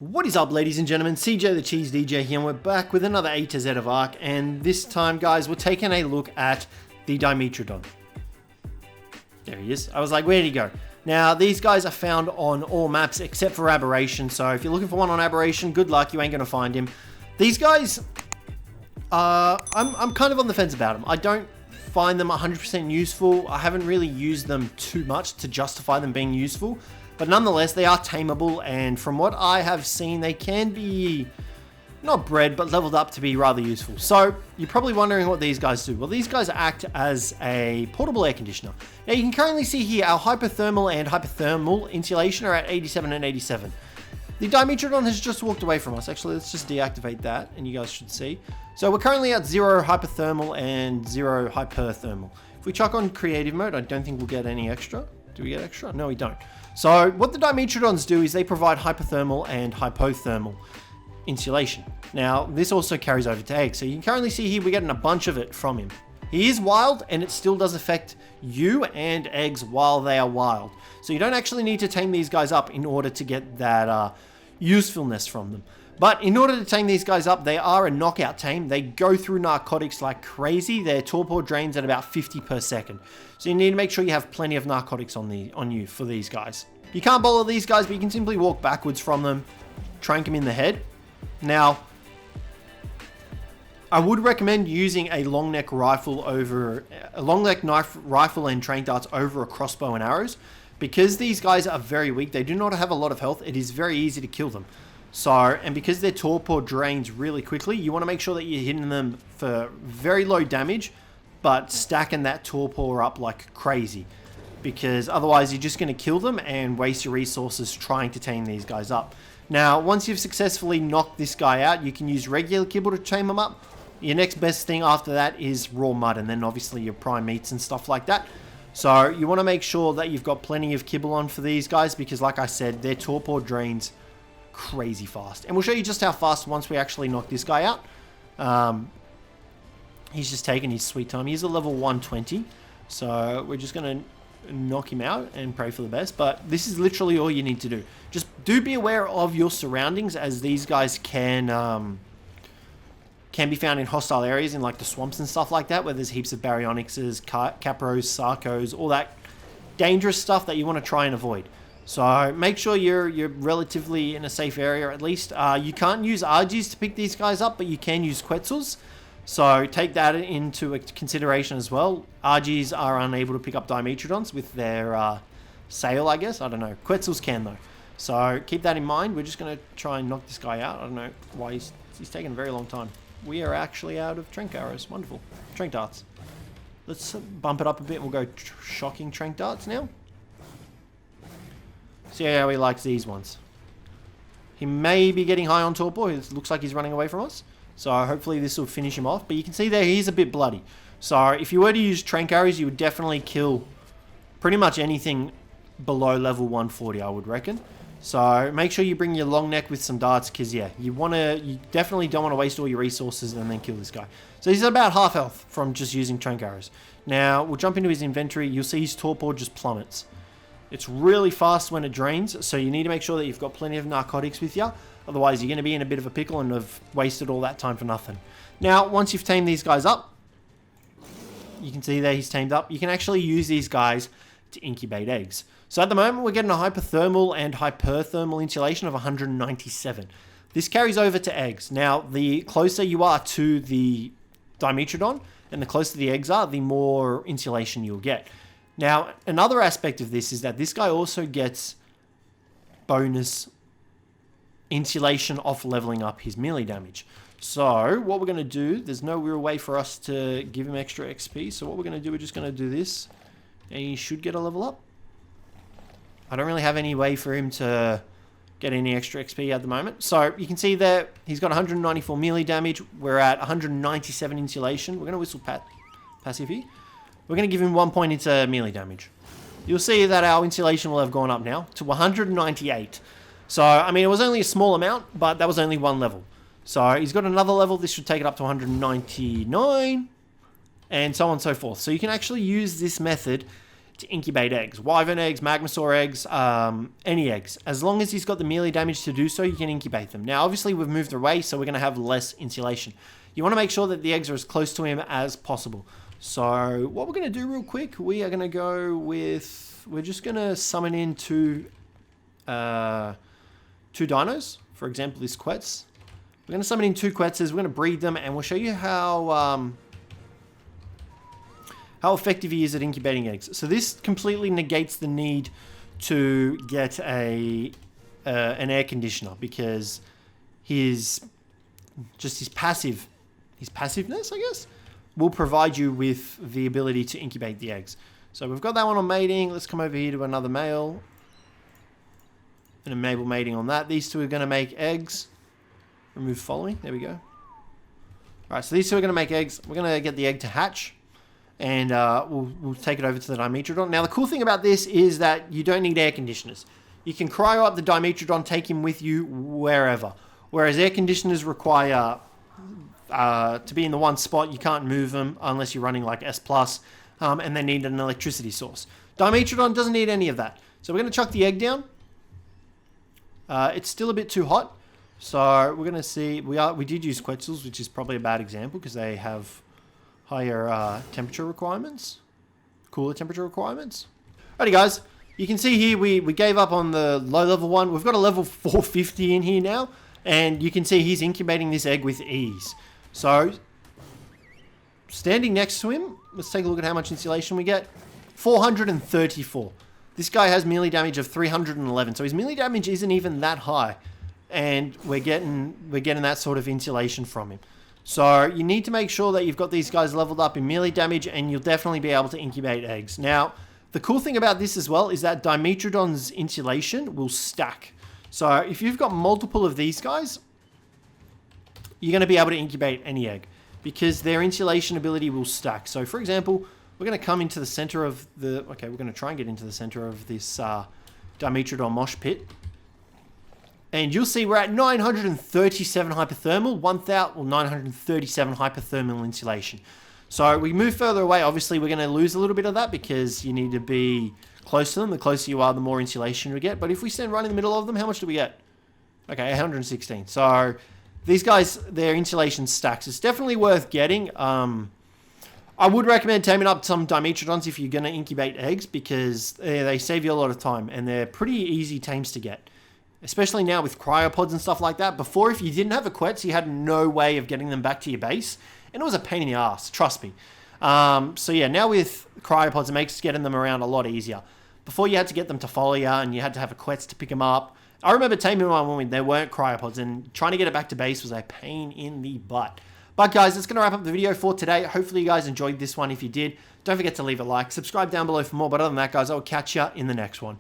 What is up, ladies and gentlemen? CJ the Cheese DJ here, and we're back with another A to Z of Ark, and this time, guys, we're taking a look at the Dimetrodon. There he is. I was like, where'd he go? Now, these guys are found on all maps except for Aberration, so if you're looking for one on Aberration, good luck, you ain't gonna find him. These guys, I'm kind of on the fence about them. I don't find them 100% useful. I haven't really used them too much to justify them being useful. But nonetheless, they are tameable, and from what I have seen, they can be not bred, but leveled up to be rather useful. So, you're probably wondering what these guys do. Well, these guys act as a portable air conditioner. Now, you can currently see here our hypothermal and hypothermal insulation are at 87 and 87. The Dimetrodon has just walked away from us. Actually, let's just deactivate that, and you guys should see. So, we're currently at 0 hypothermal and 0 hyperthermal. If we chuck on creative mode, I don't think we'll get any extra. Do we get extra? No, we don't. So what the Dimetrodons do is they provide hypothermal and hypothermal insulation. Now, this also carries over to eggs. So you can currently see here we're getting a bunch of it from him. He is wild, and it still does affect you and eggs while they are wild. So you don't actually need to tame these guys up in order to get that usefulness from them. But in order to tame these guys up, they are a knockout tame. They go through narcotics like crazy. Their torpor drains at about 50 per second. So you need to make sure you have plenty of narcotics on you for these guys. You can't bowler these guys, but you can simply walk backwards from them, trank them in the head. Now, I would recommend using a long neck rifle and trank darts over a crossbow and arrows. Because these guys are very weak, they do not have a lot of health, it is very easy to kill them. So, and because their torpor drains really quickly, you want to make sure that you're hitting them for very low damage, but stacking that torpor up like crazy. Because otherwise you're just going to kill them and waste your resources trying to tame these guys up. Now, once you've successfully knocked this guy out, you can use regular kibble to tame them up. Your next best thing after that is raw mud, and then obviously your prime meats and stuff like that. So you want to make sure that you've got plenty of kibble on for these guys, because like I said, their torpor drains crazy fast. And we'll show you just how fast once we actually knock this guy out. He's just taking his sweet time. He's a level 120. So we're just going to knock him out and pray for the best. But this is literally all you need to do. Just do be aware of your surroundings, as these guys can be found in hostile areas in like the swamps and stuff like that, where there's heaps of baryonyxes, capros, sarcos, all that dangerous stuff that you want to try and avoid. So make sure you're relatively in a safe area at least. You can't use Argies to pick these guys up, but you can use Quetzals. So take that into consideration as well. Argies are unable to pick up Dimetrodons with their sail, I guess. I don't know. Quetzals can though. So keep that in mind. We're just going to try and knock this guy out. I don't know why he's taking a very long time. We are actually out of trank arrows. Wonderful. Trank darts. Let's bump it up a bit. We'll go shocking trank darts now. See how he likes these ones. He may be getting high on torpor. It looks like he's running away from us. So hopefully this will finish him off. But you can see there he's a bit bloody. So if you were to use trank arrows, you would definitely kill pretty much anything below level 140, I would reckon. So make sure you bring your long neck with some darts, because yeah, you definitely don't want to waste all your resources and then kill this guy. So he's about half health from just using trank arrows. Now we'll jump into his inventory. You'll see his torpor just plummets. It's really fast when it drains, so you need to make sure that you've got plenty of narcotics with you. Otherwise, you're going to be in a bit of a pickle and have wasted all that time for nothing. Now, once you've tamed these guys up, you can see there he's tamed up. You can actually use these guys to incubate eggs. So at the moment, we're getting a hypothermal and hyperthermal insulation of 197. This carries over to eggs. Now, the closer you are to the Dimetrodon, and the closer the eggs are, the more insulation you'll get. Now, another aspect of this is that this guy also gets bonus insulation off leveling up his melee damage. So, what we're going to do, there's no real way for us to give him extra XP. So what we're going to do, we're just going to do this, and he should get a level up. I don't really have any way for him to get any extra XP at the moment. So, you can see there, he's got 194 melee damage. We're at 197 insulation. We're going to whistle passive here. We're going to give him 1 point into melee damage. You'll see that our insulation will have gone up now to 198. So, I mean, it was only a small amount, but that was only one level. So, he's got another level. This should take it up to 199, and so on and so forth. So, you can actually use this method to incubate eggs. Wyvern eggs, Magmasaur eggs, any eggs. As long as he's got the melee damage to do so, you can incubate them. Now, obviously, we've moved away, so we're going to have less insulation. You want to make sure that the eggs are as close to him as possible. So, what we're going to do real quick, we are going to go with... We're just going to summon in two dinos. For example, this Quetz. We're going to summon in 2 Quetzes. We're going to breed them, and we'll show you how effective he is at incubating eggs. So this completely negates the need to get an air conditioner, because his passiveness, I guess, will provide you with the ability to incubate the eggs. So we've got that one on mating. Let's come over here to another male and enable mating on that. These two are going to make eggs. Remove following. There we go. All right, so these two are going to make eggs. We're going to get the egg to hatch. And we'll take it over to the Dimetrodon. Now, the cool thing about this is that you don't need air conditioners. You can cryo up the Dimetrodon, take him with you wherever. Whereas air conditioners require to be in the one spot. You can't move them unless you're running like S+, and they need an electricity source. Dimetrodon doesn't need any of that. So we're going to chuck the egg down. It's still a bit too hot. So we're going to see... We did use Quetzals, which is probably a bad example because they have... higher temperature requirements, cooler temperature requirements. Alrighty guys, you can see here we gave up on the low level one. We've got a level 450 in here now, and you can see he's incubating this egg with ease. So, standing next to him, let's take a look at how much insulation we get. 434. This guy has melee damage of 311, so his melee damage isn't even that high, and we're getting that sort of insulation from him. So you need to make sure that you've got these guys leveled up in melee damage, and you'll definitely be able to incubate eggs. Now, the cool thing about this as well is that Dimetrodon's insulation will stack. So if you've got multiple of these guys, you're going to be able to incubate any egg because their insulation ability will stack. So for example, we're going to come into the center of the... Okay, we're going to try and get into the center of this Dimetrodon mosh pit. And you'll see we're at 937 hypothermal, 937 hypothermal insulation. So we move further away. Obviously, we're going to lose a little bit of that because you need to be close to them. The closer you are, the more insulation we get. But if we stand right in the middle of them, how much do we get? Okay, 116. So these guys, their insulation stacks. It's definitely worth getting. I would recommend taming up some Dimetrodons if you're going to incubate eggs because they save you a lot of time and they're pretty easy tames to get. Especially now with cryopods and stuff like that. Before, if you didn't have a Quetz, you had no way of getting them back to your base. And it was a pain in the ass, trust me. So yeah, now with cryopods, it makes getting them around a lot easier. Before, you had to get them to follow you, and you had to have a Quetz to pick them up. I remember taming one when there weren't cryopods, and trying to get it back to base was a pain in the butt. But guys, that's going to wrap up the video for today. Hopefully you guys enjoyed this one. If you did, don't forget to leave a like. Subscribe down below for more. But other than that, guys, I will catch you in the next one.